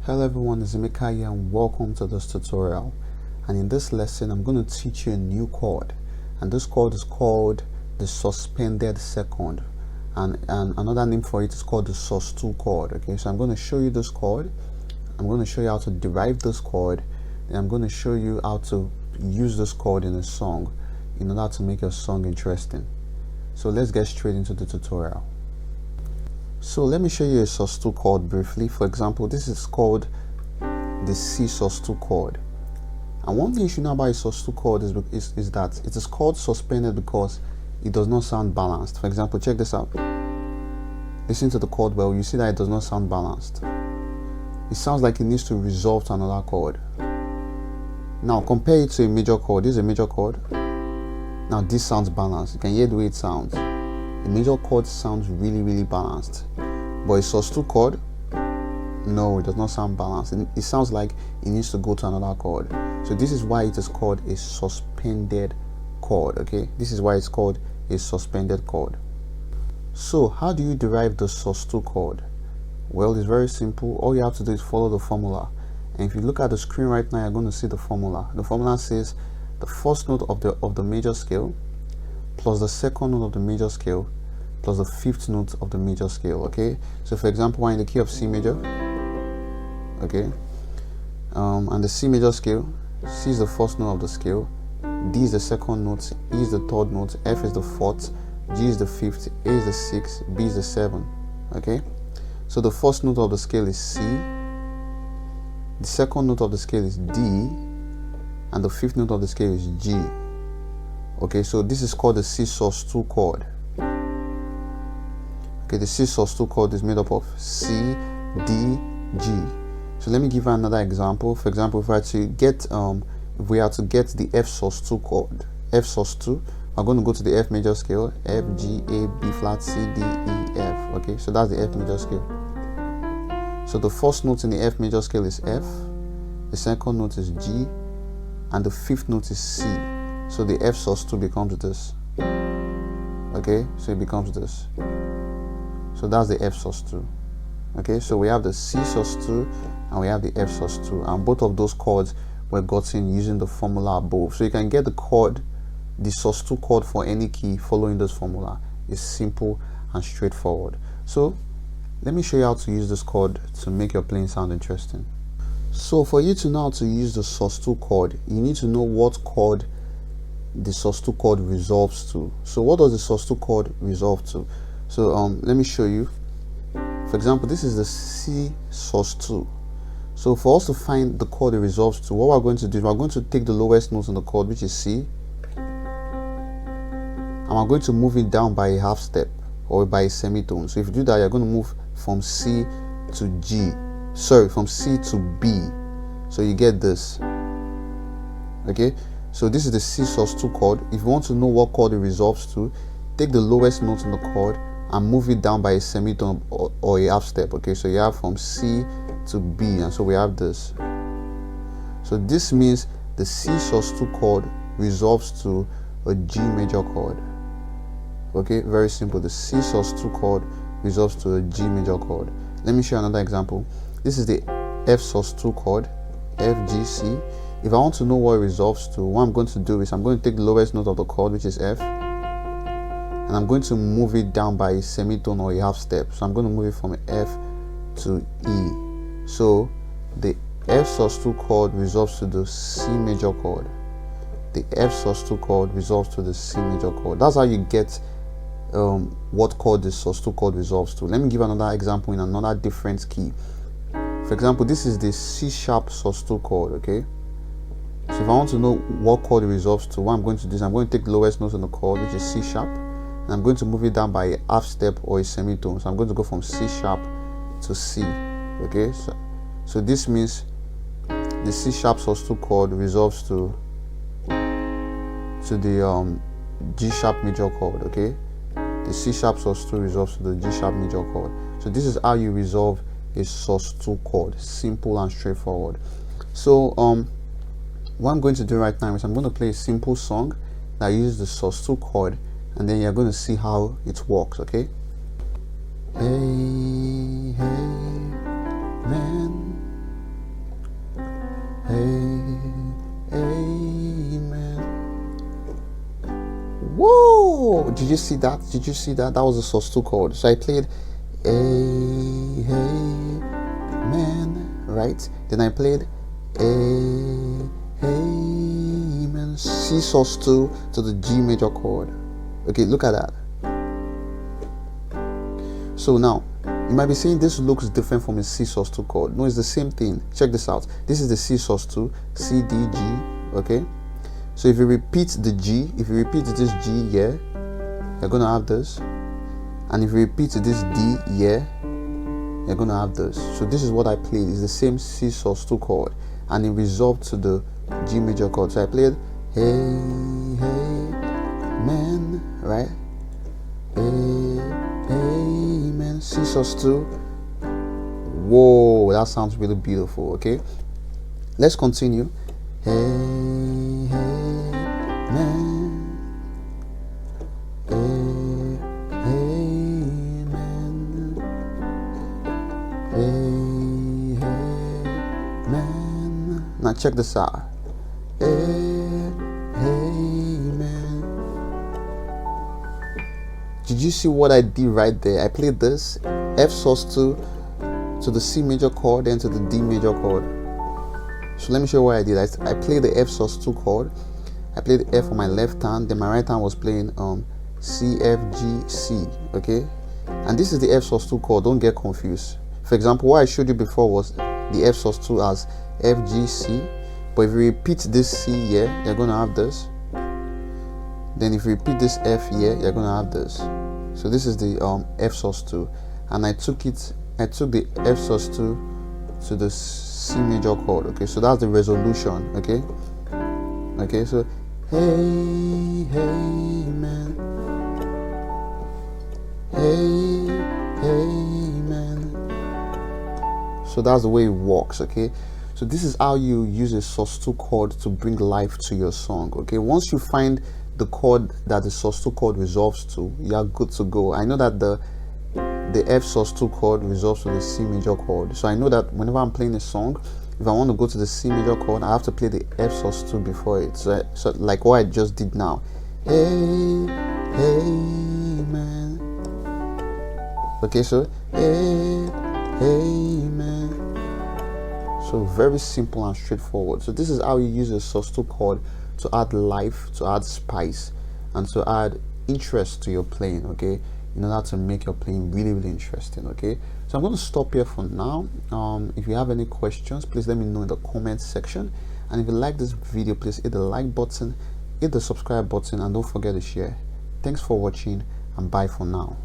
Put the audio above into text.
Hello everyone, it's Emeka here and welcome to this tutorial. And in this lesson I'm going to teach you a new chord, and this chord is called the suspended second, and another name for it is called the sus2 chord. Okay, so I'm going to show you this chord, I'm going to show you how to derive this chord, and I'm going to show you how to use this chord in a song in order to make your song interesting. So let's get straight into the tutorial. So let me show you a sus2 chord briefly. For example, this is called the C sus2 chord. And one thing you should know about a sus2 chord is that it is called suspended because it does not sound balanced. For example, check this out. Listen to the chord well, you see that it does not sound balanced. It sounds like it needs to resolve to another chord. Now compare it to a major chord. This is a major chord. Now this sounds balanced. You can hear the way it sounds. A major chord sounds really balanced, but a sus2 chord, no, it does not sound balanced. It sounds like it needs to go to another chord. So this is why it is called a suspended chord. Okay, this is why it's called a suspended chord. So how do you derive the sus2 chord? Well, it's very simple. All you have to do is follow the formula, and if you look at the screen right now, you're going to see the formula. The formula says the first note of the major scale plus the second note of the major scale plus the fifth note of the major scale. Okay, so for example, we're in the key of C major. Okay, and the C major scale, C is the first note of the scale, D is the second note, E is the third note, F is the fourth, G is the fifth, A is the sixth, B is the seventh. Okay, so the first note of the scale is C, the second note of the scale is D, and the fifth note of the scale is G. Okay, so this is called the C sus2 chord. Okay, the C sus2 chord is made up of C, D, G. So let me give you another example. For example, if we are to get the F sus2 chord, F sus2, we're going to go to the F major scale, F, G, A, B flat, C, D, E, F. Okay, so that's the F major scale. So the first note in the F major scale is F, the second note is G, and the fifth note is C. So the F sus2 becomes this. Okay, so it becomes this. So that's the F sus2. Okay, so we have the C sus2 and we have the F sus2, and both of those chords were gotten using the formula above. So you can get the chord, the sus2 chord, for any key following this formula. It's simple and straightforward. So let me show you how to use this chord to make your playing sound interesting. So for you to know how to use the sus2 chord, you need to know what chord the sus2 chord resolves to. So what does the sus2 chord resolve to? So let me show you. For example, this is the C sus2. So for us to find the chord it resolves to, what we're going to do is we're going to take the lowest note in the chord, which is C, and we're going to move it down by a half step or by a semitone. So if you do that, you're going to move from C to G, sorry, from C to B. So you get this. Okay, so this is the C sus2 chord. If you want to know what chord it resolves to, take the lowest note in the chord and move it down by a semitone or a half step. Okay, so you have from C to B, and so we have this. So this means the C sus2 chord resolves to a G major chord. Okay, very simple. The C sus2 chord resolves to a G major chord. Let me show you another example. This is the F sus2 chord, F, G, C. If I want to know what it resolves to, what I'm going to do is I'm going to take the lowest note of the chord, which is F, and I'm going to move it down by a semitone or a half step. So I'm going to move it from F to E. So the F sus2 chord resolves to the C major chord. The F sus2 chord resolves to the C major chord. That's how you get what chord the sus2 chord resolves to. Let me give another example in another different key. For example, this is the C sharp sus2 chord. Okay, so if I want to know what chord it resolves to, what I'm going to do is I'm going to take the lowest note in the chord, which is C sharp, and I'm going to move it down by a half step or a semitone. So I'm going to go from C sharp to C. Okay, so this means the C sharp sus2 chord resolves to the G sharp major chord. Okay, the C sharp sus2 resolves to the G sharp major chord. So this is how you resolve a sus2 chord. Simple and straightforward. So what I'm going to do right now is I'm going to play a simple song that uses the sus2 chord, and then you're going to see how it works. Okay, Hey, hey, man, Amen. Whoa! Did you see that? Did you see that? That was a sus2 chord. So I played Amen, right? Then I played Amen, C sus2 to the G major chord. Okay, look at that. So now you might be saying this looks different from a C sus2 chord. No, it's the same thing. Check this out. This is the C sus2, C, D, G. Okay, so if you repeat the G, if you repeat this G here, you're gonna have this, and if you repeat this D here, you're gonna have this. So this is what I played. It's the same C sus2 chord, and it resolved to the G major chord. So I played Amen, right? Amen, C sus2. Whoa, that sounds really beautiful. Okay, let's continue. Amen. Amen. Now check this out. Amen. Did you see what I did right there? I played this F sus2 to the C major chord and to the D major chord. So let me show you what I did. I played the F sus2 chord. I played the F on my left hand, then my right hand was playing C, F, G, C. Okay, and this is the F sus2 chord. Don't get confused. For example, what I showed you before was the F sus2 as F, G, C. But if you repeat this C here, you're gonna have this. Then if you repeat this F here, you're gonna have this. So this is the F sus2, and I took the F sus2 to the C major chord. Okay, so that's the resolution. Okay, so Amen, Amen. So that's the way it works. Okay, so this is how you use a sus2 chord to bring life to your song. Okay, once you find the chord that the sus2 chord resolves to, you are good to go. I know that the F sus2 chord resolves to the C major chord, so I know that whenever I'm playing a song, if I want to go to the C major chord, I have to play the F sus2 before it. So like what I just did now. Amen. Okay, so Amen. So very simple and straightforward. So this is how you use a sus2 chord to add life, to add spice, and to add interest to your playing. Okay, in order to make your playing really, really interesting. Okay, so I'm going to stop here for now. If you have any questions, please let me know in the comment section, and if you like this video, please hit the like button, hit the subscribe button, and don't forget to share. Thanks for watching, and bye for now.